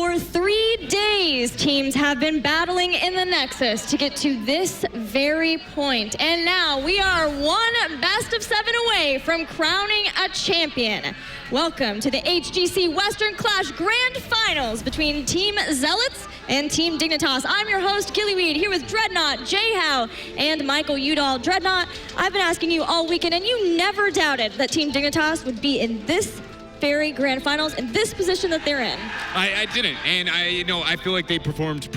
For 3 days, teams have been battling in the Nexus to get to this very point. And now we are one best of 7 away from crowning a champion. Welcome to the HGC Western Clash Grand Finals between Team Zealots and Team Dignitas. I'm your host, Gillyweed, here with Dreadnought, Jay Howe, and Michael Udall. Dreadnought, I've been asking you all weekend, and you never doubted that Team Dignitas would be in this very grand finals in this position that they're in. I didn't, and I feel like they performed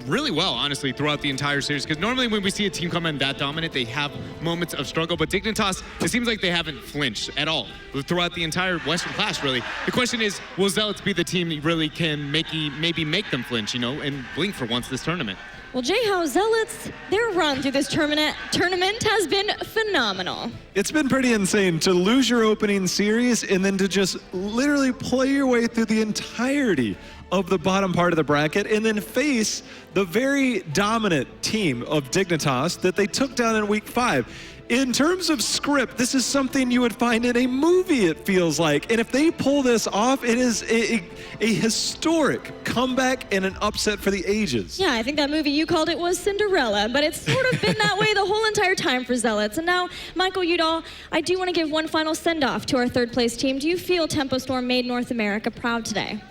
really well, honestly, throughout the entire series. Because normally when we see a team come in that dominant, they have moments of struggle. But Dignitas, it seems like they haven't flinched at all throughout the entire Western Clash. Really, the question is, will Zealots be the team that really can maybe make them flinch, and blink for once this tournament? Well, Jay Howe, Zealots, their run through this tournament has been phenomenal. It's been pretty insane to lose your opening series and then to just literally play your way through the entirety of the bottom part of the bracket and then face the very dominant team of Dignitas that they took down in week 5. In terms of script, this is something you would find in a movie, it feels like. And if they pull this off, it is a historic comeback and an upset for the ages. Yeah, I think that movie you called it was Cinderella, but it's sort of been that way the whole entire time for Zealots. And now, Michael Udall, I do want to give one final send-off to our third place team. Do you feel Tempo Storm made North America proud today?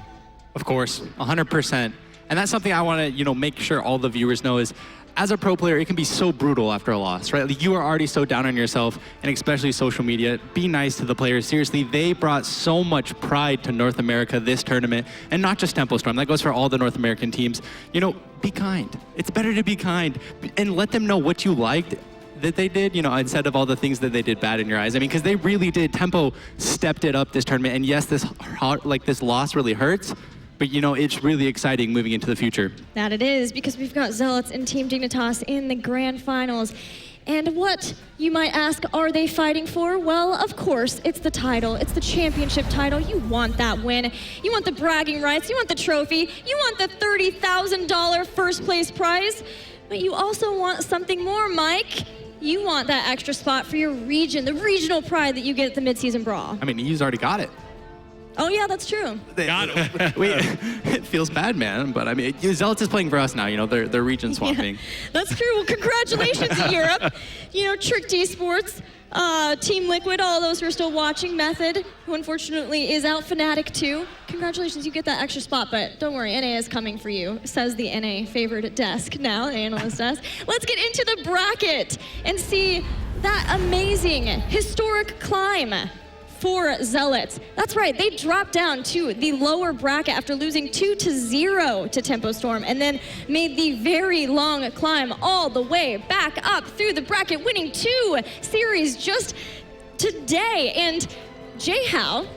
Of course, 100%. And that's something I want to, make sure all the viewers know is, as a pro player, it can be so brutal after a loss, right? Like, you are already so down on yourself, and especially social media. Be nice to the players. Seriously, they brought so much pride to North America this tournament, and not just Tempo Storm. That goes for all the North American teams. Be kind. It's better to be kind, and let them know what you liked that they did, instead of all the things that they did bad in your eyes. I mean, because they really did. Tempo stepped it up this tournament, and yes, this loss really hurts. But it's really exciting moving into the future. That it is, because we've got Zealots and Team Dignitas in the grand finals. And what, you might ask, are they fighting for? Well, of course, it's the title. It's the championship title. You want that win. You want the bragging rights. You want the trophy. You want the $30,000 first place prize. But you also want something more, Mike. You want that extra spot for your region, the regional pride that you get at the midseason brawl. I mean, he's already got it. Oh yeah, that's true. Got it. It feels bad, man. But I mean, Zealots is playing for us now. They're region swapping. Yeah, that's true. Well, congratulations, Europe. Trick Esports, Team Liquid, all those who are still watching. Method, who unfortunately is out. Fnatic too. Congratulations, you get that extra spot. But don't worry, NA is coming for you. Says the NA favored desk now, the analyst desk. Let's get into the bracket and see that amazing historic climb for Zealots. That's right, they dropped down to the lower bracket after losing 2-0 to Tempo Storm, and then made the very long climb all the way back up through the bracket, winning 2 series just today. And Jay Howe,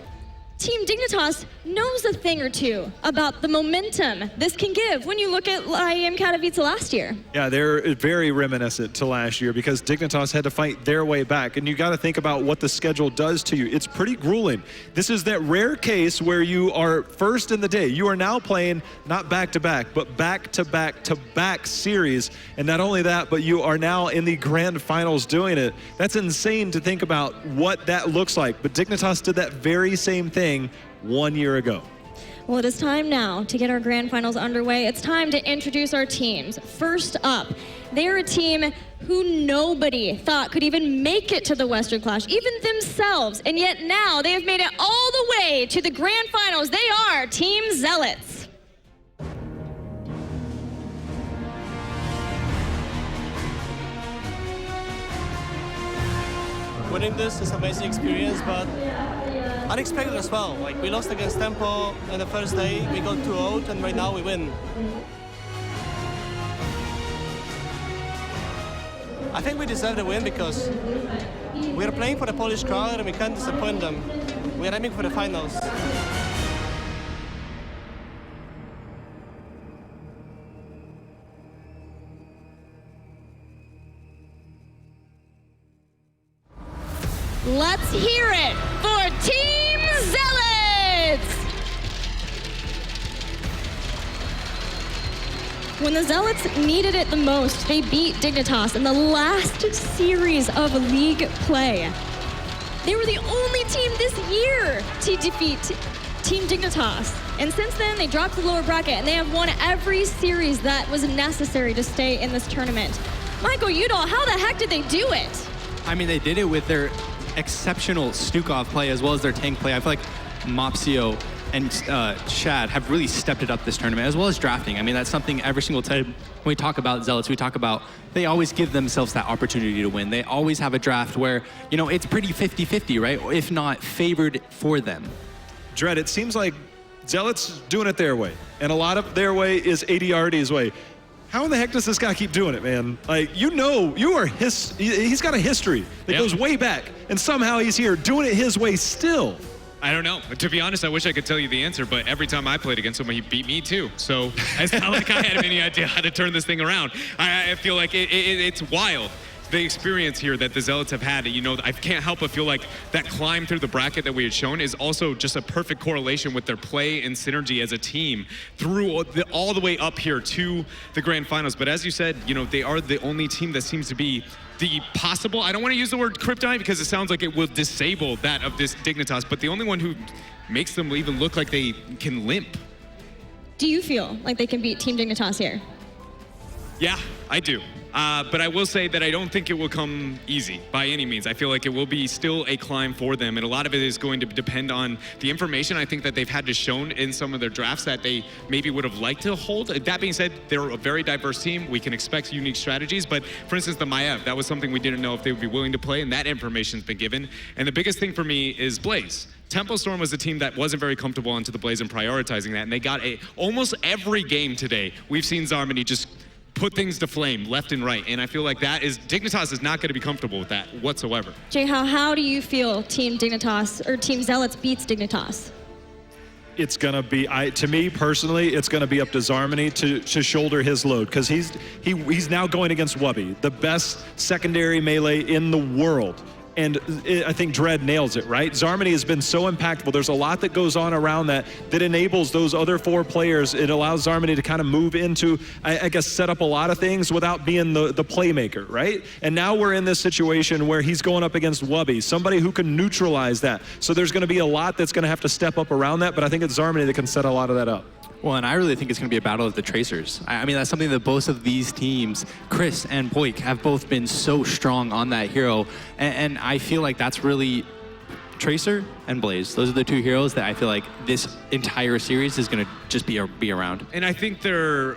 Team Dignitas knows a thing or two about the momentum this can give when you look at IEM Katowice last year. Yeah, they're very reminiscent to last year because Dignitas had to fight their way back. And you got to think about what the schedule does to you. It's pretty grueling. This is that rare case where you are first in the day. You are now playing not back-to-back, but back-to-back-to-back series. And not only that, but you are now in the grand finals doing it. That's insane to think about what that looks like. But Dignitas did that very same thing 1 year ago. Well, it is time now to get our grand finals underway. It's time to introduce our teams. First up, they're a team who nobody thought could even make it to the Western Clash, even themselves. And yet now they have made it all the way to the grand finals. They are Team Zealots. Winning this is an amazing experience, but unexpected as well. Like, we lost against Tempo in the first day, we got 2-0, and right now we win. I think we deserve the win because we are playing for the Polish crowd and we can't disappoint them. We are aiming for the finals. Let's hear it for Team Zealots! When the Zealots needed it the most, they beat Dignitas in the last series of league play. They were the only team this year to defeat Team Dignitas. And since then, they dropped to the lower bracket, and they have won every series that was necessary to stay in this tournament. Michael Udall, how the heck did they do it? I mean, they did it with their exceptional Stukov play as well as their tank play. I feel like Mopsio and Chad have really stepped it up this tournament, as well as drafting. I mean, that's something every single time when we talk about Zealots, we talk about they always give themselves that opportunity to win. They always have a draft where, you know, it's pretty 50-50, right? If not favored for them. Dredd, it seems like Zealots doing it their way, and a lot of their way is ADRD's way. How in the heck does this guy keep doing it, man? Like, you know, he's got a history that goes way back, and somehow he's here doing it his way still. I don't know. To be honest, I wish I could tell you the answer, but every time I played against him, he beat me too. So it's not like I had any idea how to turn this thing around. I feel like it's wild. The experience here that the Zealots have had, you know, I can't help but feel like that climb through the bracket that we had shown is also just a perfect correlation with their play and synergy as a team through all the way up here to the grand finals. But as you said, you know, they are the only team that seems to be the possible, I don't want to use the word kryptonite because it sounds like it will disable that of this Dignitas, but the only one who makes them even look like they can limp. Do you feel like they can beat Team Dignitas here? Yeah, I do. But I will say that I don't think it will come easy by any means. I feel like it will be still a climb for them, and a lot of it is going to depend on the information I think that they've had to shown in some of their drafts that they maybe would have liked to hold. That being said, they're a very diverse team. We can expect unique strategies, but for instance, the Maiev, that was something we didn't know if they would be willing to play, and that information's been given. And the biggest thing for me is Blaze. Tempo Storm was a team that wasn't very comfortable onto the Blaze and prioritizing that, and they got almost every game today. We've seen Zarmany just put things to flame left and right, and I feel like Dignitas is not going to be comfortable with that whatsoever. Jay, how do you feel Team Dignitas or Team Zealots beats Dignitas? It's gonna be, to me personally, it's gonna be up to Zarmany to shoulder his load, because he's now going against Wubby, the best secondary melee in the world. And I think Dredd nails it, right? Zarmany has been so impactful. There's a lot that goes on around that enables those other four players. It allows Zarmany to kind of move into, I guess, set up a lot of things without being the playmaker, right? And now we're in this situation where he's going up against Wubby, somebody who can neutralize that. So there's going to be a lot that's going to have to step up around that, but I think it's Zarmany that can set a lot of that up. Well, and I really think it's going to be a battle of the Tracers. I mean, that's something that both of these teams, Chris and Boyk, have both been so strong on that hero. And I feel like that's really Tracer and Blaze. Those are the two heroes that I feel like this entire series is going to just be around. And I think we're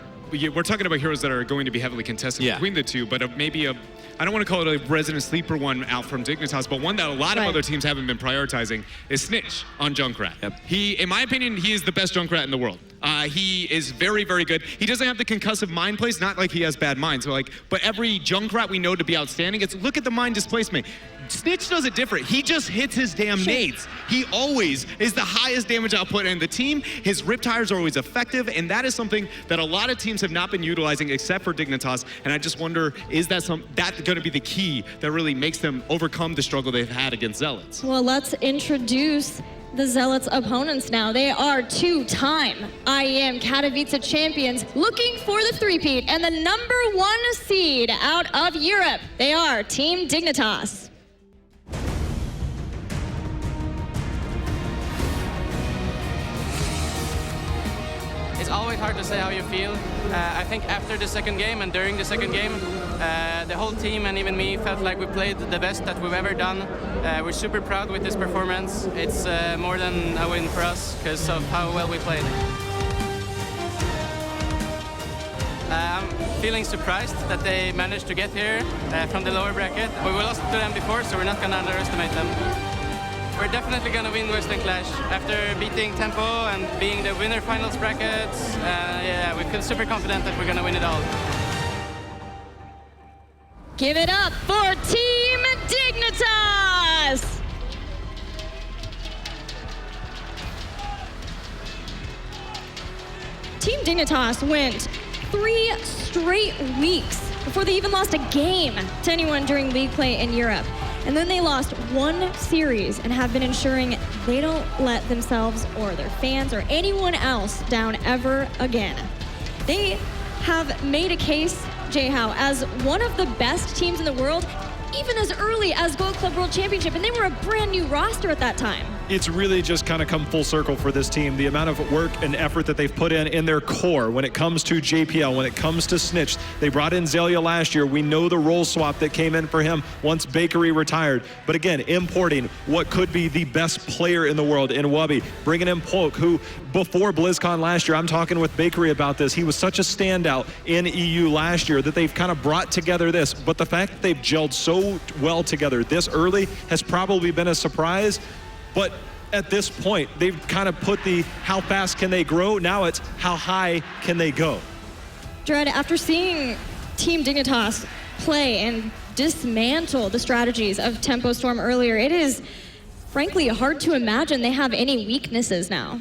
talking about heroes that are going to be heavily contested between the two, but maybe I don't want to call it a resident sleeper one out from Dignitas, but one that a lot of other teams haven't been prioritizing is Snitch on Junkrat. Yep. In my opinion, he is the best Junkrat in the world. He is very, very good. He doesn't have the concussive mind plays, not like he has bad mind. So but every Junkrat we know to be outstanding, look at the mind displacement. Snitch does it different. He just hits his damn nades. He always is the highest damage output in the team. His riptires are always effective, and that is something that a lot of teams have not been utilizing except for Dignitas. And I just wonder, is that going to be the key that really makes them overcome the struggle they've had against Zealots? Well, let's introduce the Zealots' opponents now. They are two-time IEM Katowice champions looking for the three-peat and the #1 seed out of Europe. They are Team Dignitas. It's always hard to say how you feel. I think after the second game and during the second game, the whole team and even me felt like we played the best that we've ever done. We're super proud with this performance. It's more than a win for us because of how well we played. I'm feeling surprised that they managed to get here from the lower bracket. We lost to them before, so we're not going to underestimate them. We're definitely going to win Western Clash. After beating Tempo and being the winner finals brackets, yeah, we feel super confident that we're going to win it all. Give it up for Team Dignitas! Team Dignitas went 3 straight weeks before they even lost a game to anyone during league play in Europe. And then they lost 1 series and have been ensuring they don't let themselves or their fans or anyone else down ever again. They have made a case, Jay-How, as one of the best teams in the world, even as early as Gold Club World Championship, and they were a brand new roster at that time. it's really just kind of come full circle for this team. The amount of work and effort that they've put in their core when it comes to JPL, when it comes to Snitch. They brought in Zelia last year. We know the role swap that came in for him once Bakery retired. But again, importing what could be the best player in the world in Wubby, bringing in Polk, who before BlizzCon last year, I'm talking with Bakery about this, he was such a standout in EU last year that they've kind of brought together this. But the fact that they've gelled so well together this early has probably been a surprise. But at this point, they've kind of put the how fast can they grow, now it's how high can they go. Dread, after seeing Team Dignitas play and dismantle the strategies of Tempo Storm earlier, it is frankly hard to imagine they have any weaknesses now.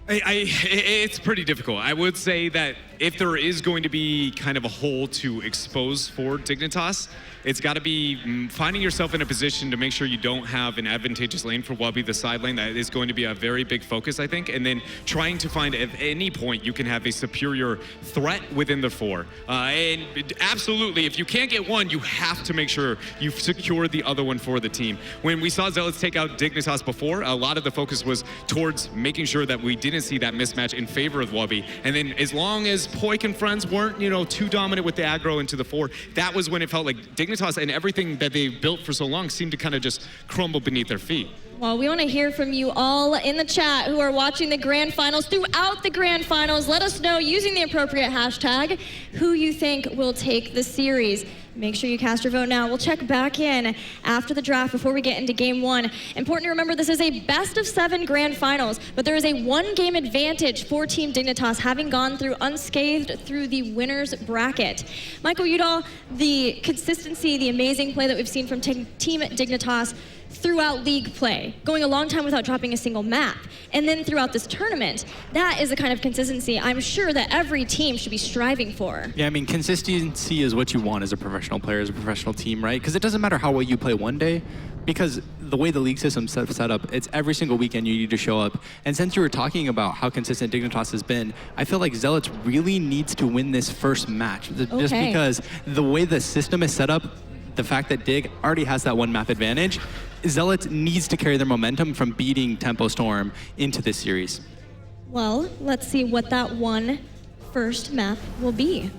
It's pretty difficult. I would say that if there is going to be kind of a hole to expose for Dignitas, it's got to be finding yourself in a position to make sure you don't have an advantageous lane for Wubby, the side lane. That is going to be a very big focus, I think. And then trying to find at any point you can have a superior threat within the four. And absolutely, if you can't get one, you have to make sure you've secured the other one for the team. When we saw Zealots take out Dignitas before, a lot of the focus was towards making sure that we didn't see that mismatch in favor of Wubby. And then as long as Poik and friends weren't, too dominant with the aggro into the four, that was when it felt like Dignitas and everything that they built for so long seemed to kind of just crumble beneath their feet. Well, we want to hear from you all in the chat who are watching the Grand Finals. Throughout the Grand Finals, let us know using the appropriate hashtag who you think will take the series. Make sure you cast your vote now. We'll check back in after the draft before we get into game one. Important to remember, this is a best of 7 Grand Finals, but there is a 1-game advantage for Team Dignitas, having gone through unscathed through the winner's bracket. Michael Udall, the consistency, the amazing play that we've seen from Team Dignitas throughout league play, going a long time without dropping a single map, and then throughout this tournament, that is the kind of consistency I'm sure that every team should be striving for. Yeah, I mean, consistency is what you want as a professional player, as a professional team, right? Because it doesn't matter how well you play one day, because the way the league system's set up, it's every single weekend you need to show up. And since you were talking about how consistent Dignitas has been, I feel like Zealots really needs to win this first match. Just because the way the system is set up, the fact that Dig already has that 1 map advantage, Zealots needs to carry their momentum from beating Tempo Storm into this series. Well, let's see what that one first map will be.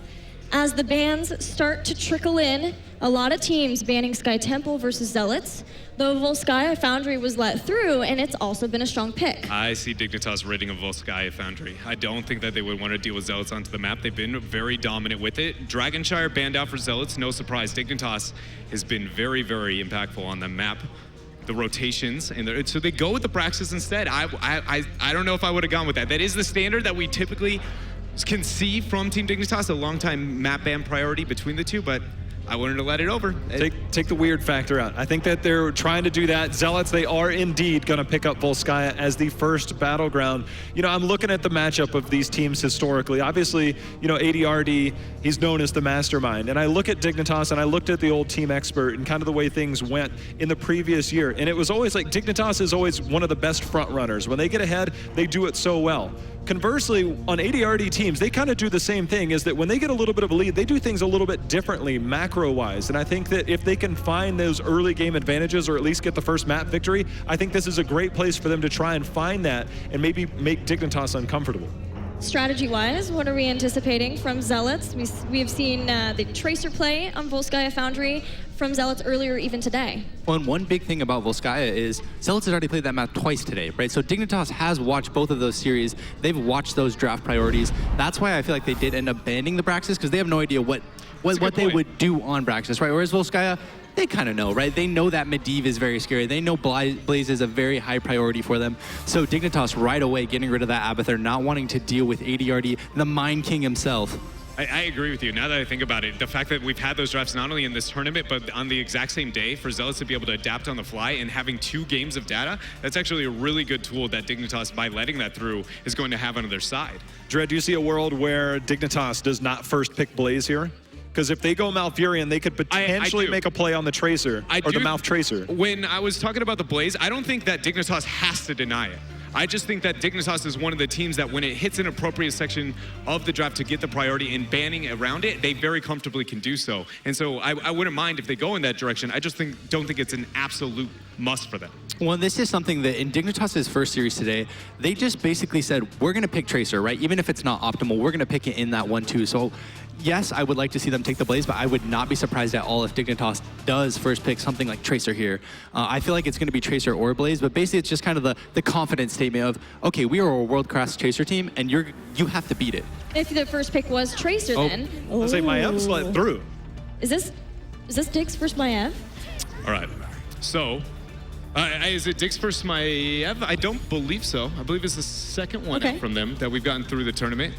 As the bans start to trickle in, a lot of teams banning Sky Temple versus Zealots, though Volskaya Foundry was let through, and it's also been a strong pick. I see Dignitas raiding a Volskaya Foundry. I don't think that they would want to deal with Zealots onto the map. They've been very dominant with it. Dragonshire banned out for Zealots, no surprise. Dignitas has been very, very impactful on the map. The rotations, and so they go with the Braxis instead. I don't know if I would have gone with that. That is the standard that we typically can see from Team Dignitas, a long-time map ban priority between the two, but I wanted to let it over. Take the weird factor out. I think that they're trying to do that. Zealots, they are indeed going to pick up Volskaya as the first battleground. I'm looking at the matchup of these teams historically. Obviously, ADRD, he's known as the mastermind. And I look at Dignitas and I looked at the old Team Expert and kind of the way things went in the previous year. And it was always like Dignitas is always one of the best front runners. When they get ahead, they do it so well. Conversely, on ADRD teams, they kind of do the same thing, is that when they get a little bit of a lead, they do things a little bit differently macro-wise. And I think that if they can find those early game advantages or at least get the first map victory, I think this is a great place for them to try and find that and maybe make Dignitas uncomfortable. Strategy-wise, what are we anticipating from Zealots? We have seen the Tracer play on Volskaya Foundry from Zealots earlier even today. Well, and one big thing about Volskaya is Zealots has already played that map twice today, right? So Dignitas has watched both of those series. They've watched those draft priorities. That's why I feel like they did end up banning the Braxis, because they have no idea what they would do on Braxis, right? Whereas Volskaya, they kind of know, right? They know that Medivh is very scary. They know Blaze is a very high priority for them. So Dignitas right away getting rid of that Abathur, not wanting to deal with ADRD, the Mind King himself. I agree with you. Now that I think about it, the fact that we've had those drafts not only in this tournament, but on the exact same day for Zealots to be able to adapt on the fly and having 2 games of data, that's actually a really good tool that Dignitas, by letting that through, is going to have on their side. Dread, do you see a world where Dignitas does not first pick Blaze here? Because if they go Malfurion, they could potentially make a play on the Tracer, or the Mouth Tracer. When I was talking about the Blaze, I don't think that Dignitas has to deny it. I just think that Dignitas is one of the teams that when it hits an appropriate section of the draft to get the priority and banning around it, they very comfortably can do so. And so I wouldn't mind if they go in that direction. I just don't think it's an absolute must for them. Well, this is something that in Dignitas' first series today, they just basically said, we're going to pick Tracer, right? Even if it's not optimal, we're going to pick it in that 1-2. So yes, I would like to see them take the Blaze, but I would not be surprised at all if Dignitas does first pick something like Tracer here. I feel like it's going to be Tracer or Blaze, but basically it's just kind of the confidence statement of, okay, we are a world-class Tracer team, and you have to beat it. If the first pick was Tracer, then. I'll say Maev's let through. Is this Diggs versus Maev? All right. So, is it Diggs versus Maev? I don't believe so. I believe it's the second one from them that we've gotten through the tournament.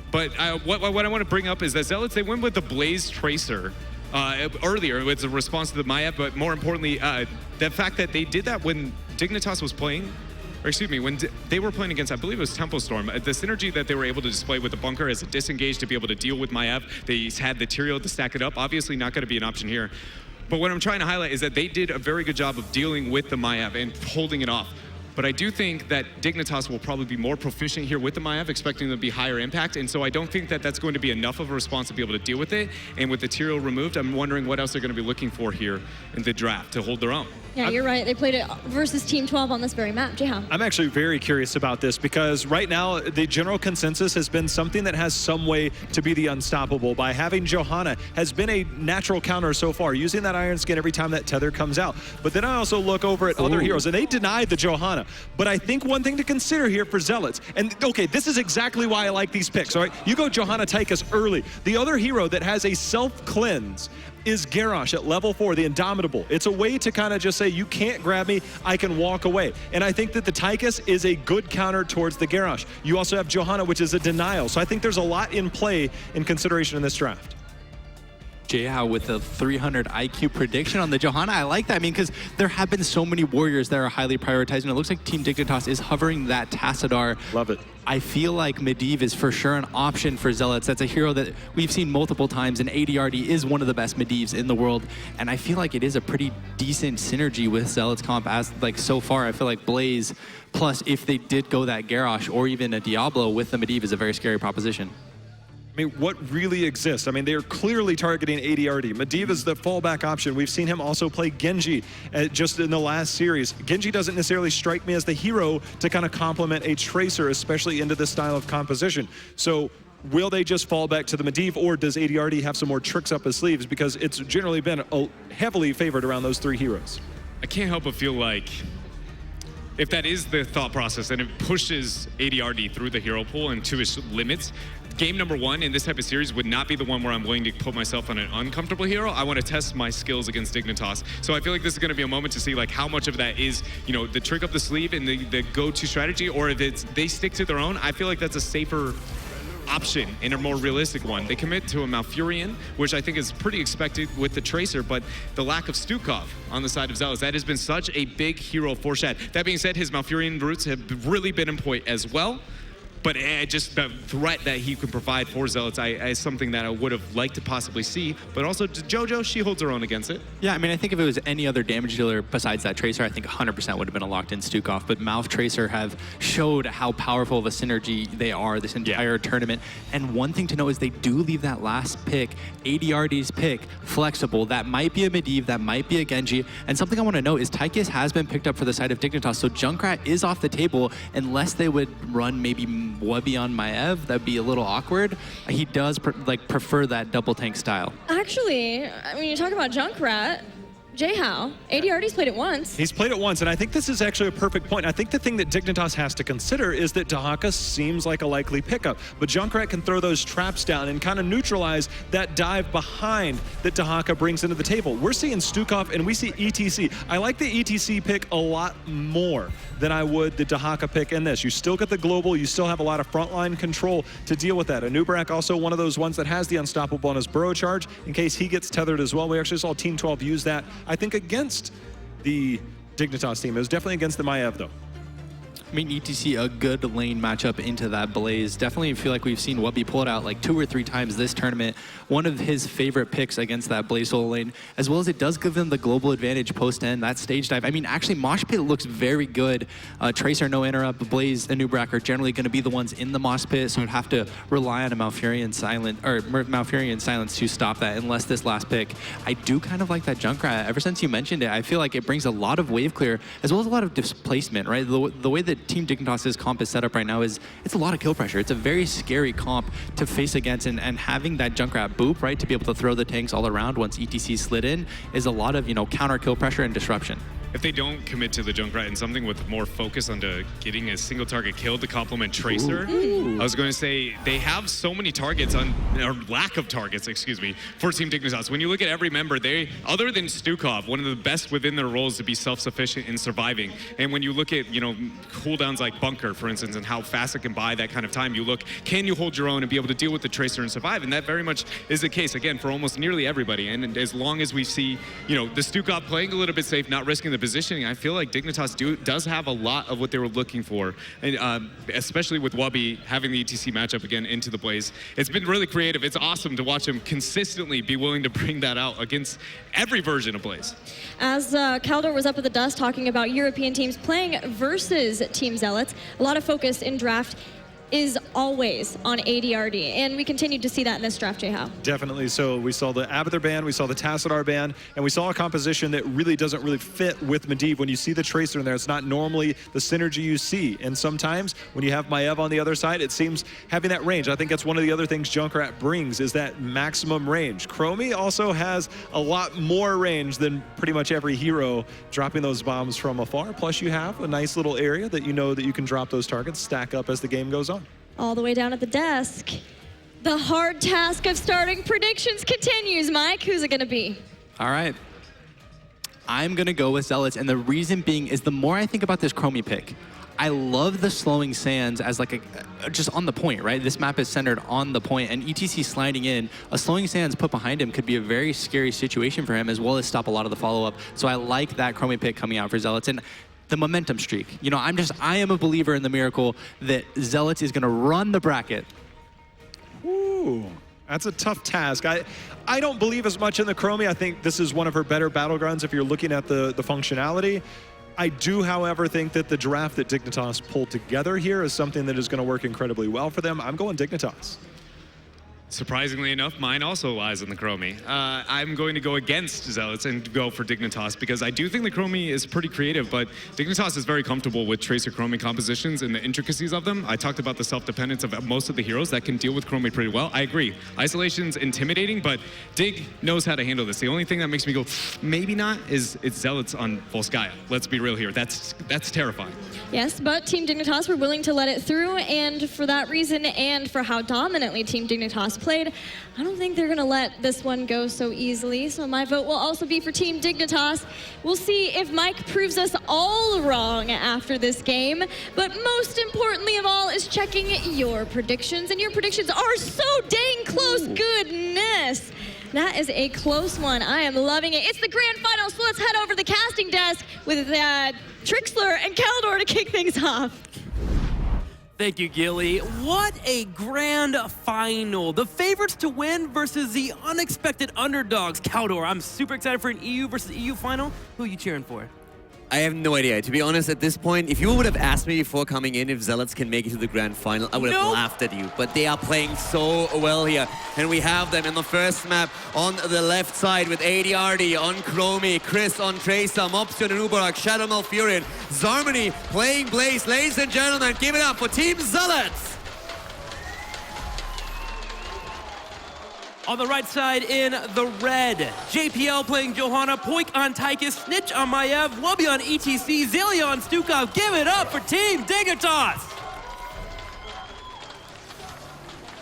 But what I want to bring up is that Zealots, they went with the Blaze Tracer earlier. It's a response to the Maev, but more importantly, the fact that they did that when Dignitas was playing, or excuse me, when they were playing against, I believe it was Tempo Storm, the synergy that they were able to display with the bunker as a disengage to be able to deal with Maev, they had the Tyrael to stack it up. Obviously not going to be an option here. But what I'm trying to highlight is that they did a very good job of dealing with the Maev and holding it off. But I do think that Dignitas will probably be more proficient here with the Maev, expecting them to be higher impact. And so I don't think that that's going to be enough of a response to be able to deal with it. And with the Tyrael removed, I'm wondering what else they're going to be looking for here in the draft to hold their own. Yeah, you're right. They played it versus Team 12 on this very map. Jihan. I'm actually very curious about this because right now the general consensus has been something that has some way to be the unstoppable. By having Johanna has been a natural counter so far, using that Iron Skin every time that tether comes out. But then I also look over at other heroes, and they denied the Johanna. But I think one thing to consider here for Zealots, and okay, this is exactly why I like these picks, all right? You go Johanna Tychus early. The other hero that has a self-cleanse is Garrosh at level 4, the Indomitable. It's a way to kind of just say, you can't grab me, I can walk away. And I think that the Tychus is a good counter towards the Garrosh. You also have Johanna, which is a denial. So I think there's a lot in play in consideration in this draft. Jayhow with a 300 IQ prediction on the Johanna. I like that. I mean, because there have been so many warriors that are highly prioritized, and it looks like Team Dignitas is hovering that Tassadar. Love it. I feel like Medivh is for sure an option for Zealots. That's a hero that we've seen multiple times, and ADRD is one of the best Medivhs in the world. And I feel like it is a pretty decent synergy with Zealots comp as like so far. I feel like Blaze, plus if they did go that Garrosh or even a Diablo with the Medivh is a very scary proposition. I mean, what really exists? I mean, they're clearly targeting ADRD. Medivh is the fallback option. We've seen him also play Genji just in the last series. Genji doesn't necessarily strike me as the hero to kind of complement a Tracer, especially into this style of composition. So will they just fall back to the Medivh, or does ADRD have some more tricks up his sleeves? Because it's generally been heavily favored around those three heroes. I can't help but feel like if that is the thought process and it pushes ADRD through the hero pool and to its limits, game number 1 in this type of series would not be the one where I'm willing to put myself on an uncomfortable hero. I want to test my skills against Dignitas. So I feel like this is going to be a moment to see like how much of that is, you know, the trick up the sleeve and the go-to strategy, or if it's they stick to their own. I feel like that's a safer option and a more realistic one. They commit to a Malfurion, which I think is pretty expected with the Tracer, but the lack of Stukov on the side of Zealots, that has been such a big hero for Shad. That being said, his Malfurion roots have really been in point as well. But just the threat that he can provide for Zealots is something that I would have liked to possibly see. But also, JoJo, she holds her own against it. Yeah, I mean, I think if it was any other damage dealer besides that Tracer, I think 100% would have been a locked-in Stukov. But Mouth Tracer have showed how powerful of a synergy they are this entire tournament. And one thing to know is they do leave that last pick, ADRD's pick, flexible. That might be a Medivh, that might be a Genji. And something I want to know is Tychus has been picked up for the side of Dignitas, so Junkrat is off the table unless they would run maybe Webby on Maev. That'd be a little awkward. He does prefer that double tank style. Actually, when you talk about Junkrat, Jayhow, ADRD's played it once. He's played it once, and I think this is actually a perfect point. I think the thing that Dignitas has to consider is that Dahaka seems like a likely pickup, but Junkrat can throw those traps down and kind of neutralize that dive behind that Dahaka brings into the table. We're seeing Stukov and we see ETC. I like the ETC pick a lot more than I would the Dahaka pick in this. You still get the global, you still have a lot of frontline control to deal with that. Anubrak also one of those ones that has the unstoppable on his burrow charge in case he gets tethered as well. We actually saw Team 12 use that, I think, against the Dignitas team. It was definitely against the Maev, though. I mean, ETC, a good lane matchup into that Blaze. Definitely feel like we've seen Wubby pull it out like 2 or 3 times this tournament. One of his favorite picks against that Blaze solo lane, as well as it does give them the global advantage post-end, that stage dive. I mean, actually, Mosh Pit looks very good. Tracer, no interrupt. Blaze and Nubrak are generally going to be the ones in the Mosh Pit, so I'd have to rely on a Malfurion silence to stop that unless this last pick. I do kind of like that Junkrat. Ever since you mentioned it, I feel like it brings a lot of wave clear, as well as a lot of displacement, right? The way that Team Dignitas' comp is set up right now is it's a lot of kill pressure. It's a very scary comp to face against, and having that Junkrat boop, right, to be able to throw the tanks all around once ETC slid in is a lot of, counter kill pressure and disruption. If they don't commit to the Junkrat and something with more focus on getting a single target kill to complement Tracer, I was going to say they have so many targets or lack of targets, excuse me, for Team Dignitas. When you look at every member, they, other than Stukov, one of the best within their roles to be self-sufficient in surviving. And when you look at, cooldowns like Bunker, for instance, and how fast it can buy that kind of time, you look, can you hold your own and be able to deal with the Tracer and survive? And that very much is the case, again, for almost nearly everybody. And as long as we see, the Stukov playing a little bit safe, not risking the positioning, I feel like Dignitas does have a lot of what they were looking for, and especially with Wubby having the ETC matchup again into the Blaze. It's been really creative. It's awesome to watch him consistently be willing to bring that out against every version of Blaze. As Kaldor was up at the dust talking about European teams playing versus Team Zealots, a lot of focus in draft is always on ADRD, and we continue to see that in this draft, J-How. Definitely so. We saw the Abathur ban, we saw the Tassadar ban, and we saw a composition that really doesn't really fit with Medivh. When you see the Tracer in there, it's not normally the synergy you see, and sometimes when you have Maiev on the other side, it seems having that range. I think that's one of the other things Junkrat brings, is that maximum range. Chromie also has a lot more range than pretty much every hero, dropping those bombs from afar, plus you have a nice little area that you know that you can drop those targets, stack up as the game goes on. All the way down at the desk. The hard task of starting predictions continues. Mike, who's it going to be? All right. I'm going to go with Zealots, and the reason being is the more I think about this Chromie pick, I love the slowing sands as like just on the point, right? This map is centered on the point, and ETC sliding in, a slowing sands put behind him could be a very scary situation for him, as well as stop a lot of the follow-up. So I like that Chromie pick coming out for Zealots. And the momentum streak. I am a believer in the miracle that Zealots is going to run the bracket. Ooh, that's a tough task. I don't believe as much in the Chromie. I think this is one of her better battlegrounds if you're looking at the functionality. I do, however, think that the draft that Dignitas pulled together here is something that is going to work incredibly well for them. I'm going Dignitas. Surprisingly enough, mine also lies in the Chromie. I'm going to go against Zealots and go for Dignitas, because I do think the Chromie is pretty creative, but Dignitas is very comfortable with Tracer Chromie compositions and the intricacies of them. I talked about the self-dependence of most of the heroes that can deal with Chromie pretty well. I agree. Isolation's intimidating, but Dig knows how to handle this. The only thing that makes me go, maybe not, is it's Zealots on Volskaya. Let's be real here. That's terrifying. Yes, but Team Dignitas were willing to let it through, and for that reason, and for how dominantly Team Dignitas played, I don't think they're going to let this one go so easily. So my vote will also be for Team Dignitas. We'll see if Mike proves us all wrong after this game. But most importantly of all is checking your predictions. And your predictions are so dang close. Goodness. That is a close one. I am loving it. It's the grand final, so let's head over to the casting desk with Trixler and Kaldor to kick things off. Thank you, Gilly. What a grand final. The favorites to win versus the unexpected underdogs. Kaldor, I'm super excited for an EU versus EU final. Who are you cheering for? I have no idea. To be honest, at this point, if you would have asked me before coming in if Zealots can make it to the grand final, I would have laughed at you. But they are playing so well here. And we have them in the first map on the left side with ADRD on Chromie, Chris on Tracer, Mopsion and Ubarak, Shadow Malfurion, Zarmony playing Blaze. Ladies and gentlemen, give it up for Team Zealots! On the right side in the red, JPL playing Johanna, Poik on Tychus, Snitch on Maiev, Wubby on ETC, Zelia on Stukov. Give it up for Team Dignitas!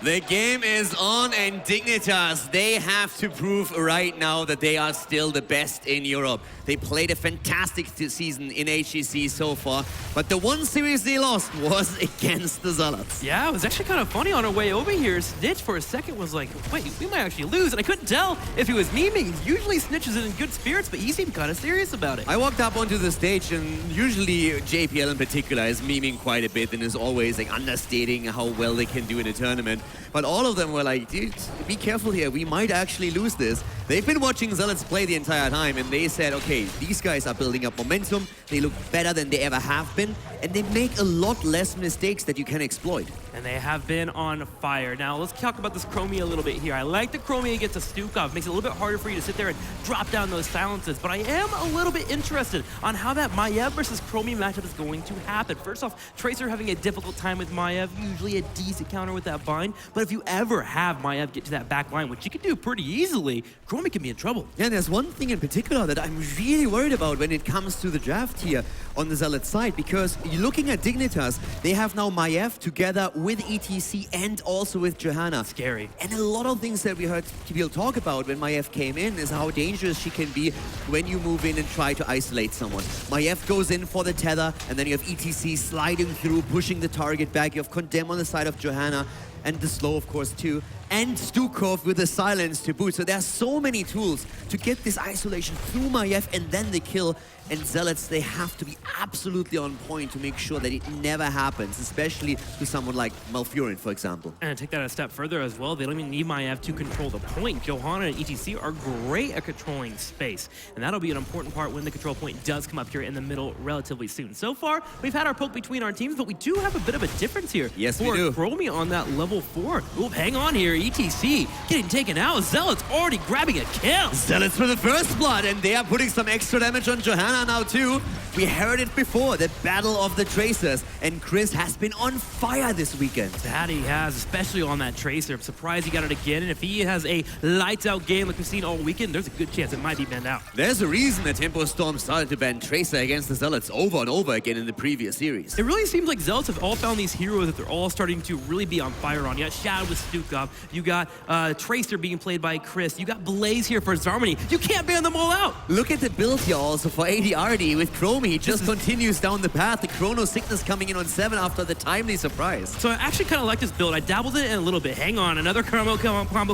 The game is on, and Dignitas, they have to prove right now that they are still the best in Europe. They played a fantastic season in HGC so far, but the one series they lost was against the Zealots. Yeah, it was actually kind of funny on our way over here. Snitch for a second was like, wait, we might actually lose, and I couldn't tell if he was memeing. Usually Snitch is in good spirits, but he seemed kind of serious about it. I walked up onto the stage, and usually JPL in particular is memeing quite a bit and is always like understating how well they can do in a tournament. But all of them were like, dude, be careful here, we might actually lose this. They've been watching Zealots play the entire time, and they said, okay, these guys are building up momentum, they look better than they ever have been, and they make a lot less mistakes that you can exploit. And they have been on fire. Now, let's talk about this Chromie a little bit here. I like the Chromie against a Stukov. Makes it a little bit harder for you to sit there and drop down those silences, but I am a little bit interested on how that Maiev versus Chromie matchup is going to happen. First off, Tracer having a difficult time with Maiev, usually a decent counter with that bind, but if you ever have Maiev get to that back line, which you can do pretty easily, Chromie can be in trouble. Yeah, there's one thing in particular that I'm really worried about when it comes to the draft here on the Zealot side, because you're looking at Dignitas, they have now Maiev together with ETC and also with Johanna. Scary. And a lot of things that we heard people talk about when Maiev came in is how dangerous she can be when you move in and try to isolate someone. Maiev goes in for the tether, and then you have ETC sliding through, pushing the target back. You have Condemn on the side of Johanna, and the slow, of course, too. And Stukov with the silence to boot. So there are so many tools to get this isolation through Maiev and then the kill. And Zealots, they have to be absolutely on point to make sure that it never happens, especially to someone like Malfurion, for example. And to take that a step further as well, they don't even need Maiev to control the point. Johanna and ETC are great at controlling space, and that'll be an important part when the control point does come up here in the middle relatively soon. So far, we've had our poke between our teams, but we do have a bit of a difference here. Yes, for we do. Chromie on that level 4. Ooh, hang on here, ETC getting taken out. Zealots already grabbing a kill. Zealots for the first blood, and they are putting some extra damage on Johanna now too. We heard it before, the battle of the Tracers, and Chris has been on fire this weekend. That he has, especially on that Tracer. I'm surprised he got it again, and if he has a lights out game like we've seen all weekend, there's a good chance it might be banned out. There's a reason that Tempo Storm started to ban Tracer against the Zealots over and over again in the previous series. It really seems like Zealots have all found these heroes that they're all starting to really be on fire on. You got Shad with Stukov, you got Tracer being played by Chris, you got Blaze here for Zarmony. You can't ban them all out! Look at the build here also for ADRD with Chromie. He just continues down the path. The Chrono Sickness coming in on 7 after the timely surprise. So I actually kind of like this build. I dabbled in it a little bit. Hang on, another combo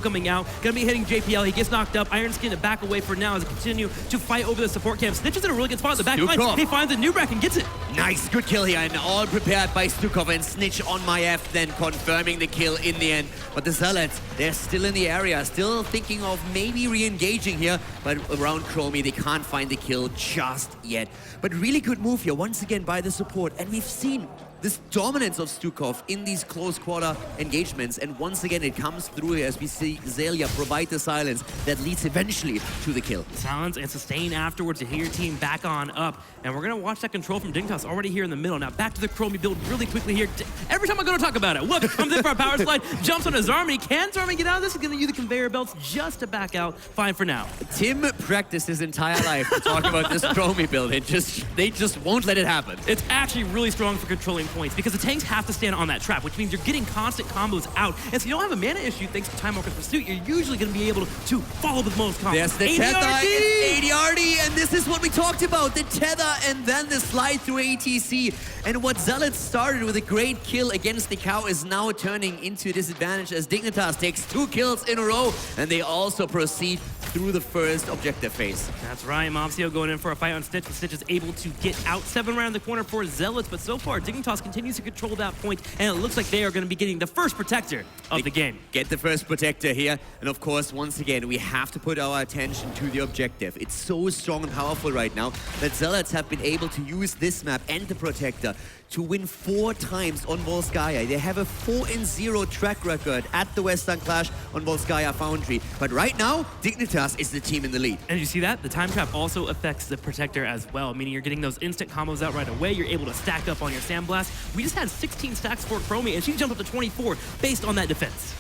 coming out. Gonna be hitting JPL. He gets knocked up. Iron Skin to back away for now as they continue to fight over the support camp. Snitch is in a really good spot in the back line. He finds a new rack and gets it. Nice, good kill here, and all prepared by Stukov and Snitch on Maiev, then confirming the kill in the end. But the Zealots, they're still in the area, still thinking of maybe re-engaging here, but around Chromie, they can't find the kill just yet. But really good move here, once again, by the support, and we've seen this dominance of Stukov in these close quarter engagements, and once again it comes through here as we see Zelia provide the silence that leads eventually to the kill. Silence and sustain afterwards to hit your team back on up, and we're gonna watch that control from Dignitas already here in the middle. Now back to the Chromie build really quickly here. Every time I'm gonna talk about it, look, comes in for a power slide, jumps on a Zarmony. Can Zarmony get out of this? He's gonna use the conveyor belts just to back out. Fine for now. Tim practiced his entire life to talk about this Chromie build. They just won't let it happen. It's actually really strong for controlling points because the tanks have to stand on that trap, which means you're getting constant combos out. And so you don't have a mana issue thanks to Time Walker's Pursuit. You're usually going to be able to follow with most combos. There's the tether, ADRD, and this is what we talked about, the tether and then the slide through ATC. And what Zealots started with a great kill against the cow is now turning into a disadvantage as Dignitas takes 2 kills in a row, and they also proceed through the first objective phase. That's right, Mopsio going in for a fight on Stitch, but Stitch is able to get out 7 around the corner for Zealots, but so far Dignitas continues to control that point, and it looks like they are going to be getting the first protector of the game. Get the first protector here, and of course, once again, we have to put our attention to the objective. It's so strong and powerful right now that Zealots have been able to use this map and the protector to win 4 times on Volskaya. They have a 4-0 track record at the Western Clash on Volskaya Foundry. But right now, Dignitas is the team in the lead. And you see that? The time trap also affects the protector as well, meaning you're getting those instant combos out right away. You're able to stack up on your Sandblast. We just had 16 stacks for Chromie, and she jumped up to 24 based on that defense.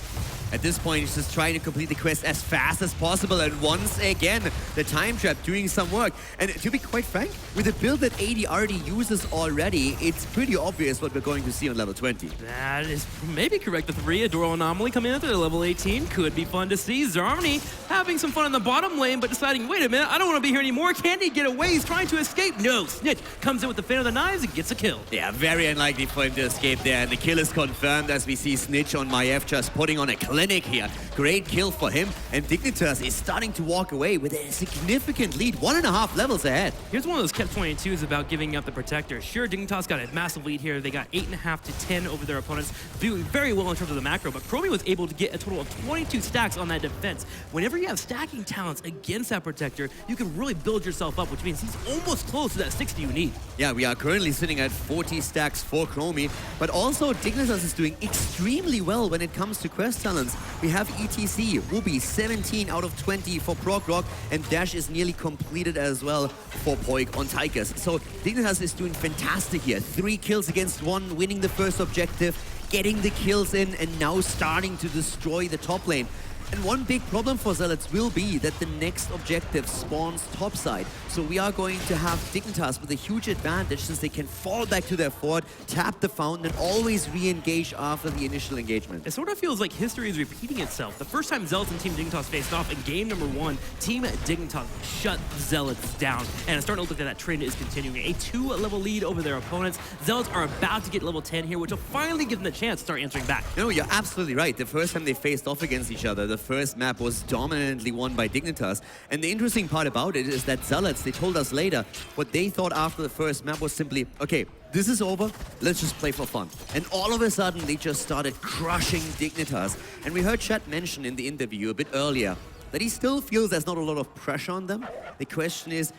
At this point, he's just trying to complete the quest as fast as possible. And once again, the time trap doing some work. And to be quite frank, with a build that AD already uses already, it's pretty obvious what we're going to see on level 20. That is maybe correct. The 3 Adoro Anomaly coming in at level 18 could be fun to see. Zarmany having some fun in the bottom lane, but deciding, wait a minute, I don't want to be here anymore. Can he get away? He's trying to escape. No, Snitch comes in with the Fan of the Knives and gets a kill. Yeah, very unlikely for him to escape there. And the kill is confirmed as we see Snitch on Maiev just putting on a clinic here. Great kill for him. And Dignitas is starting to walk away with a significant lead, 1.5 levels ahead. Here's one of those Catch-22s about giving up the Protector. Sure, Dignitas got a massive lead here. They got 8.5 to 10 over their opponents, doing very well in terms of the macro, but Chromie was able to get a total of 22 stacks on that defense. Whenever you have stacking talents against that Protector, you can really build yourself up, which means he's almost close to that 60 you need. Yeah, we are currently sitting at 40 stacks for Chromie, but also Dignitas is doing extremely well when it comes to quest talents. We have ETC, Ubi, 17 out of 20 for Prog Rock, and Dash is nearly completed as well for Poik on Tychus. So Dignitas is doing fantastic here. 3 kills against 1, winning the first objective, getting the kills in, and now starting to destroy the top lane. And one big problem for Zealots will be that the next objective spawns topside. So we are going to have Dignitas with a huge advantage since they can fall back to their fort, tap the fountain, and always re-engage after the initial engagement. It sort of feels like history is repeating itself. The first time Zealots and Team Dignitas faced off in game number 1, Team Dignitas shut Zealots down. And it's starting to look like that trend is continuing. A 2-level lead over their opponents. Zealots are about to get level 10 here, which will finally give them the chance to start answering back. No, you're absolutely right. The first time they faced off against each other, the first map was dominantly won by Dignitas. And the interesting part about it is that Zealots, they told us later, what they thought after the first map was simply, okay, this is over, let's just play for fun. And all of a sudden, they just started crushing Dignitas. And we heard Chat mention in the interview a bit earlier that he still feels there's not a lot of pressure on them. The question is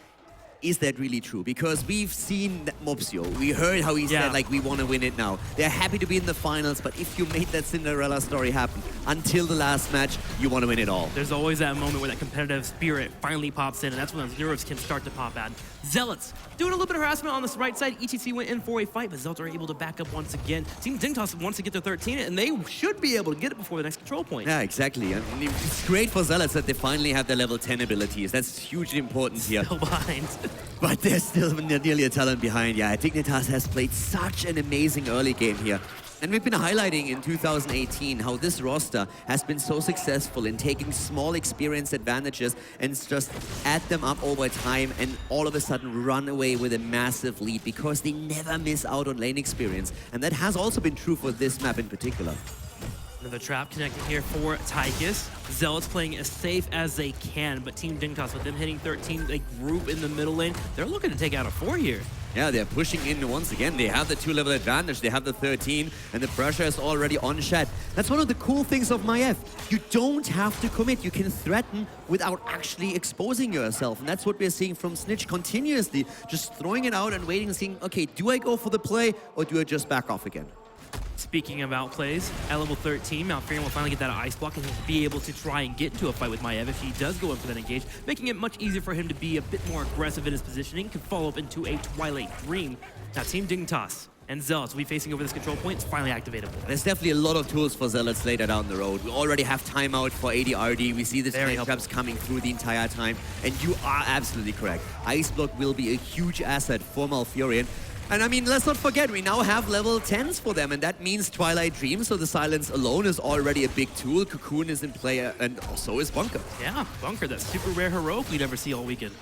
that really true? Because we've seen Mopsio. We heard how he said, like, we want to win it now. They're happy to be in the finals, but if you made that Cinderella story happen until the last match, you want to win it all. There's always that moment where that competitive spirit finally pops in, and that's when those nerves can start to pop out. Zealots doing a little bit of harassment on this right side. ETC went in for a fight, but Zealots are able to back up once again. Team Dignitas wants to get to 13, and they should be able to get it before the next control point. Yeah, exactly. I mean, it's great for Zealots that they finally have their level 10 abilities. That's hugely important here. Still behind. But there's still nearly a talent behind. Yeah, Dignitas has played such an amazing early game here. And we've been highlighting in 2018 how this roster has been so successful in taking small experience advantages and just add them up over time and all of a sudden run away with a massive lead because they never miss out on lane experience. And that has also been true for this map in particular. Another trap connected here for Tychus. Zealots playing as safe as they can, but Team Dignitas, with them hitting 13, they group in the middle lane. They're looking to take out a 4 here. Yeah, they're pushing in once again. They have the 2-level advantage. They have the 13, and the pressure is already on Shed. That's one of the cool things of Maiev. You don't have to commit. You can threaten without actually exposing yourself. And that's what we're seeing from Snitch continuously, just throwing it out and waiting and seeing, okay, do I go for the play or do I just back off again? Speaking of outplays, at level 13, Malfurion will finally get that ice block and he'll be able to try and get into a fight with Maiev if he does go in for that engage, making it much easier for him to be a bit more aggressive in his positioning, can follow up into a Twilight Dream. Now, Team Dignitas and Zealots will be facing over this control point. It's finally activatable. There's definitely a lot of tools for Zealots later down the road. We already have timeout for ADRD. We see the time traps coming through the entire time. And you are absolutely correct. Ice block will be a huge asset for Malfurion. And I mean, let's not forget, we now have level 10s for them, and that means Twilight Dream, so the silence alone is already a big tool. Cocoon is in play, and so is Bunker. Yeah, Bunker, that super rare heroic we never see all weekend.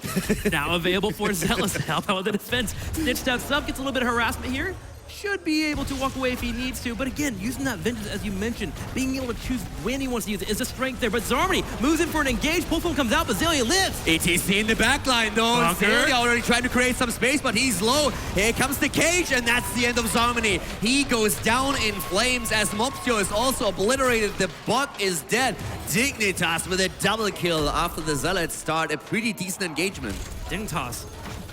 Now available for Zealots to help out with the defense. Snitch steps up, gets a little bit of harassment here. Should be able to walk away if he needs to, but again, using that vengeance, as you mentioned, being able to choose when he wants to use it is a strength there. But Zarmany moves in for an engage, Pullfilm comes out, but Zelia lives. ETC in the backline though. Zelia already trying to create some space, but he's low. Here comes the cage, and that's the end of Zarmany. He goes down in flames as Mopsio is also obliterated. The bot is dead. Dignitas with a double kill after the Zealots start a pretty decent engagement. Dignitas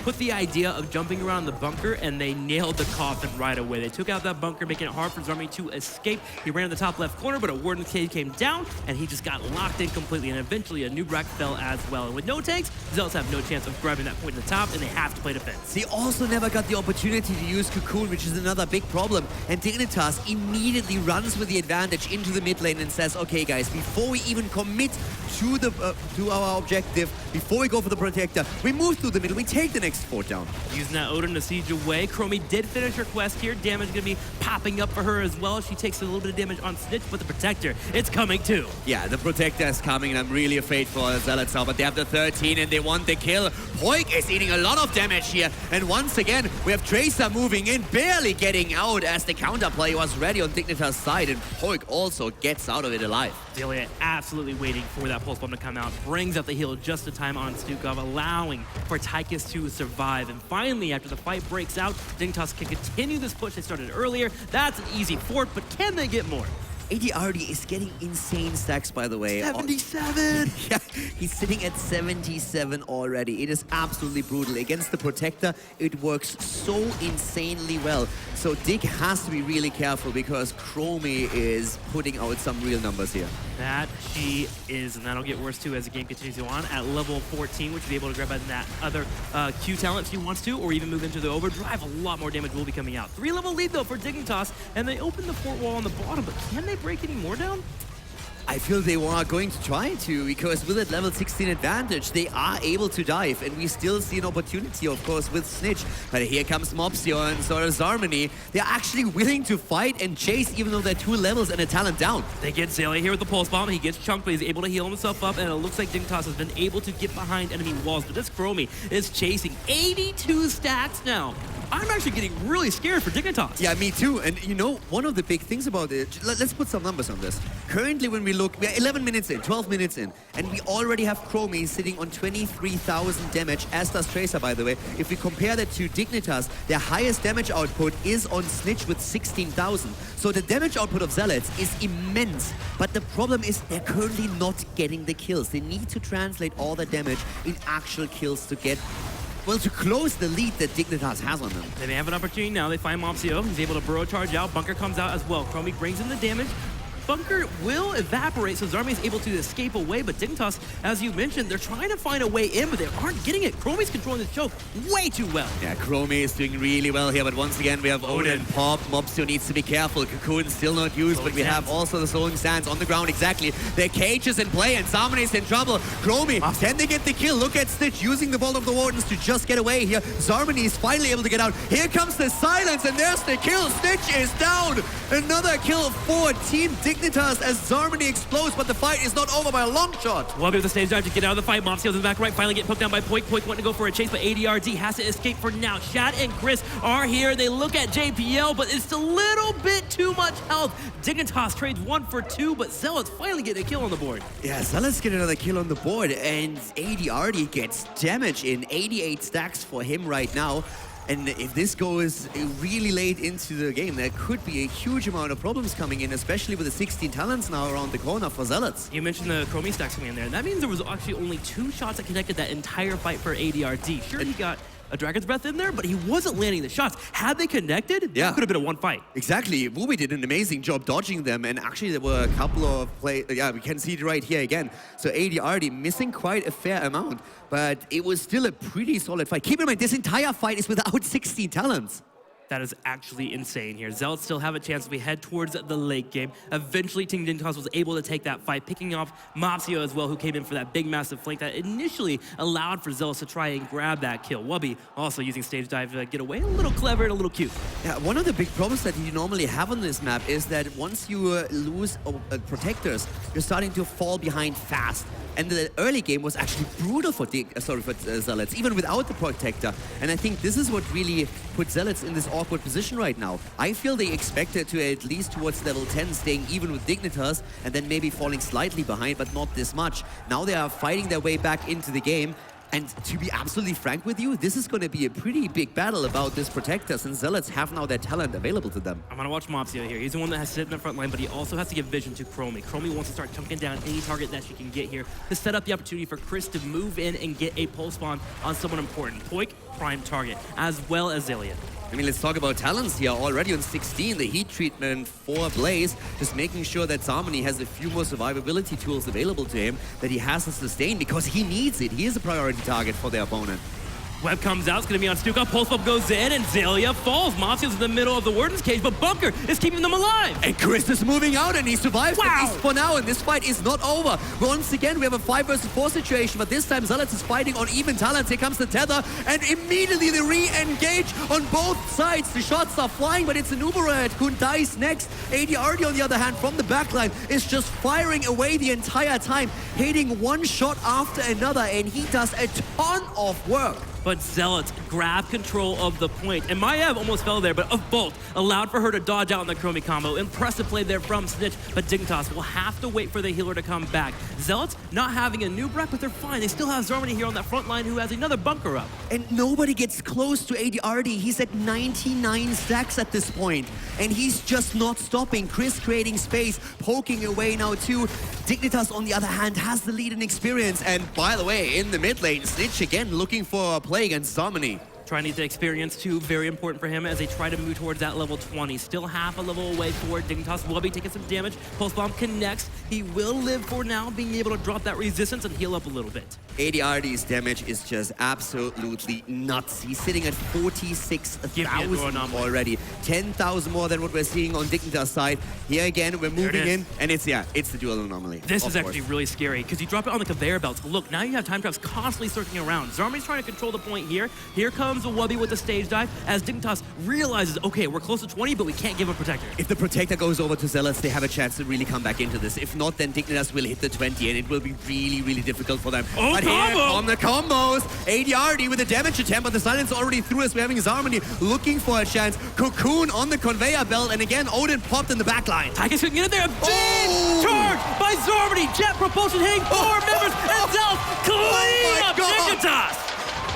put the idea of jumping around the bunker, and they nailed the coffin right away. They took out that bunker, making it hard for Zarmi to escape. He ran to the top left corner, but a Warden Cage came down, and he just got locked in completely, and eventually a Nubrak fell as well. And with no tanks, Zealots have no chance of grabbing that point at the top, and they have to play defense. They also never got the opportunity to use Cocoon, which is another big problem. And Dignitas immediately runs with the advantage into the mid lane and says, okay guys, before we even commit to our objective, before we go for the Protector, we move through the middle, we take the next fort down. Using that Odin to siege away. Chromie did finish her quest here. Damage gonna be popping up for her as well. She takes a little bit of damage on Snitch, but the Protector, it's coming too. Yeah, the Protector is coming, and I'm really afraid for Zealots now, but they have the 13 and they want the kill. Poik is eating a lot of damage here, and once again, we have Tracer moving in, barely getting out as the counterplay was ready on Dignitas' side, and Poik also gets out of it alive. Zelia absolutely waiting for that pulse bomb to come out, brings out the heal just in time on Stukov, allowing for Tychus to survive. And finally, after the fight breaks out, Dignitas can continue this push they started earlier. That's an easy fort, but can they get more? ADRD is getting insane stacks, by the way. 77! Yeah, he's sitting at 77 already. It is absolutely brutal. Against the Protector, it works so insanely well. So Dig has to be really careful because Chromie is putting out some real numbers here. That she is, and that'll get worse too as the game continues on. At level 14, which will be able to grab that other Q talent if she wants to, or even move into the overdrive. A lot more damage will be coming out. 3-level lead though for Dignitas, and they open the fort wall on the bottom, but can they break any more down? I feel they are going to try to, because with that level 16 advantage, they are able to dive, and we still see an opportunity, of course, with Snitch. But here comes Mopsio and sort of Zarmony. They're actually willing to fight and chase, even though they're 2 levels and a talent down. They get Zelia here with the pulse bomb. He gets chunked, but he's able to heal himself up, and it looks like Dignitas has been able to get behind enemy walls. But this Chromie is chasing 82 stacks now. I'm actually getting really scared for Dignitas. Yeah, me too. And you know, one of the big things about it, let's put some numbers on this. Currently, when we look, we're 11 minutes in, 12 minutes in, and we already have Chromie sitting on 23,000 damage, as does Tracer, by the way. If we compare that to Dignitas, their highest damage output is on Snitch with 16,000. So the damage output of Zealots is immense. But the problem is they're currently not getting the kills. They need to translate all the damage in actual kills to get, well, to close the lead that Dignitas has on them. They may have an opportunity now. They find Mopsio. He's able to burrow charge out. Bunker comes out as well. Chromie brings in the damage. Bunker will evaporate, so Zarmi is able to escape away, but Dignitas, as you mentioned, they're trying to find a way in, but they aren't getting it. Chromie's controlling this choke way too well. Yeah, Chromie is doing really well here, but once again, we have Odin pop. Mopsio needs to be careful. Cocoon still not used, but we have also the Soling Sands on the ground, exactly. Their cage is in play, and Zarmony is in trouble. Chromie, can they get the kill? Look at Stitch using the Bolt of the Wardens to just get away here. Zarmony is finally able to get out. Here comes the silence, and there's the kill. Stitch is down. Another kill for Team Dignitas as Zarmony explodes, but the fight is not over by a long shot. Wubby with the stage dive to get out of the fight. Mopsio's in the back right, finally getting poked down by Poik. Poik wanting to go for a chase, but ADRD has to escape for now. Shad and Chris are here. They look at JPL, but it's a little bit too much health. Dignitas trades 1 for 2, but Zealots finally getting a kill on the board. Yeah, Zealots get another kill on the board, and ADRD gets damage in 88 stacks for him right now. And if this goes really late into the game, there could be a huge amount of problems coming in, especially with the 16 talents now around the corner for Zealots. You mentioned the Chromie stacks coming in there. That means there was actually only 2 shots that connected that entire fight for ADRD. Sure, he got a Dragon's Breath in there, but he wasn't landing the shots. Had they connected, yeah, it could have been a 1 fight. Exactly. Wooby did an amazing job dodging them, and actually there were a couple of plays. Yeah, we can see it right here again. So ADRD missing quite a fair amount, but it was still a pretty solid fight. Keep in mind, this entire fight is without 16 talents. That is actually insane here. Zealots still have a chance as we head towards the late game. Eventually, Team Dignitas was able to take that fight, picking off Mopsio as well, who came in for that big, massive flank that initially allowed for Zealots to try and grab that kill. Wubby also using stage dive to get away. A little clever and a little cute. Yeah, one of the big problems that you normally have on this map is that once you lose protectors, you're starting to fall behind fast. And the early game was actually brutal for Zealots, even without the protector. And I think this is what really put Zealots in this awkward position right now. I feel they expected to at least towards level 10, staying even with Dignitas, and then maybe falling slightly behind, but not this much. Now they are fighting their way back into the game. And to be absolutely frank with you, this is going to be a pretty big battle about this Protector, since Zealots have now their talent available to them. I'm gonna watch Mopsio here. He's the one that has to sit in the front line, but he also has to give vision to Chromie. Chromie wants to start chunking down any target that she can get here to set up the opportunity for Chris to move in and get a pulse bomb on someone important. Poik, prime target, as well as Zillion. I mean, let's talk about talents here. Already on 16, the heat treatment for Blaze, just making sure that Zarmony has a few more survivability tools available to him that he has to sustain because he needs it. He is a priority target for their opponent. Web comes out, it's gonna be on Stukov, pulse bomb goes in, and Zelia falls. Mopsio's in the middle of the Warden's cage, but Bunker is keeping them alive. And Chris is moving out, and he survives at least for now, and this fight is not over. Once again, we have a 5 versus 4 situation, but this time Zealots is fighting on even talents. Here comes the tether, and immediately they re-engage on both sides. The shots are flying, but it's an Uber at who dies next. ADRD, on the other hand, from the backline, is just firing away the entire time, hitting one shot after another, and he does a ton of work. But Zealots grab control of the point, and Maiev almost fell there, but of both allowed for her to dodge out in the Chromie combo. Impressive play there from Snitch, but Dignitas will have to wait for the healer to come back. Zealots not having a new Breck, but they're fine. They still have Zarmony here on that front line who has another bunker up. And nobody gets close to ADRD. He's at 99 stacks at this point, and he's just not stopping. Chris creating space, poking away now too. Dignitas, on the other hand, has the lead in experience. And by the way, in the mid lane, Snitch again looking for a play against Zarmony. Trying to get the experience too, very important for him as they try to move towards that level 20. Still half a level away for Dignitas. Will be taking some damage. Pulse bomb connects. He will live for now, being able to drop that resistance and heal up a little bit. ADRD's damage is just absolutely nuts. He's sitting at 46,000 already. 10,000 more than what we're seeing on Dignitas' side. Here again, we're moving in, and it's the dual anomaly. This is actually really scary because you drop it on the conveyor belts. Look, now you have time traps constantly circling around. Zarmony's trying to control the point here. Here comes a Wubby with the stage dive as Dignitas realizes, okay, we're close to 20, but we can't give a Protector. If the Protector goes over to Zealots, they have a chance to really come back into this. If not, then Dignitas will hit the 20, and it will be really, really difficult for them. Oh, but here come the combos. ADRD with a damage attempt, but the silence already through as we're having Zarmony looking for a chance. Cocoon on the conveyor belt, and again, Odin popped in the backline. Tychus couldn't get in there. A big charge by Zarmony. Jet propulsion hitting 4 members, and Zealots clean up Dignitas.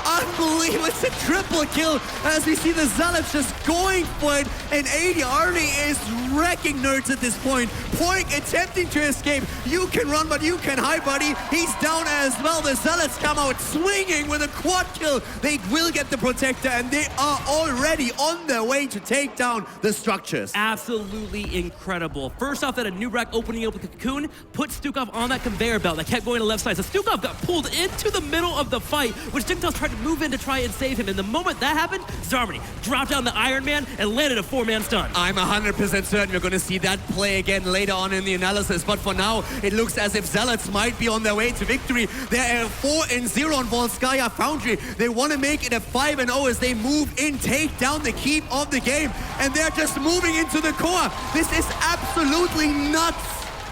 Unbelievable, it's a triple kill as we see the Zealots just going for it, and ADRD is wrecking nerds at this point. Poik attempting to escape. You can run, but you can hide, buddy. He's down as well. The Zealots come out swinging with a quad kill. They will get the Protector, and they are already on their way to take down the structures. Absolutely incredible. First off, that a new rack opening up with Cocoon put Stukov on that conveyor belt that kept going to left side. So Stukov got pulled into the middle of the fight, which Dignitas tried to move in to try and save him. And the moment that happened, Zarmony dropped down the Iron Man and landed a 4-man stun. I'm 100% certain we're going to see that play again later on in the analysis, but for now, it looks as if Zealots might be on their way to victory. They're 4-0 on Volskaya Foundry. They want to make it a 5-0 as they move in, take down the keep of the game, and they're just moving into the core. This is absolutely nuts.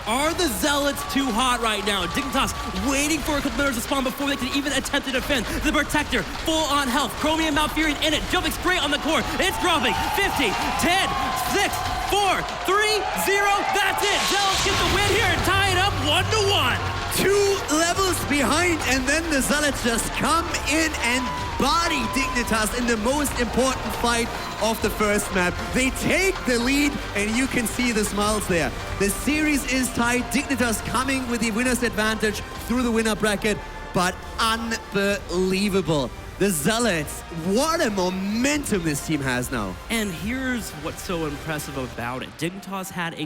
Are the Zealots too hot right now? Dignitas waiting for a couple minutes to spawn before they can even attempt to defend. The Protector, full on health. Chromie and Malfurion in it, jumping straight on the core. It's dropping. 50, 10, 6, 4, 3, 0. That's it. Zealots get the win here and tie it up 1-1. 2 levels behind, and then the Zealots just come in and body Dignitas in the most important fight of the first map. They take the lead, and you can see the smiles there. The series is tied. Dignitas coming with the winner's advantage through the winner bracket, but unbelievable. The Zealots, what a momentum this team has now. And here's what's so impressive about it. Dignitas had a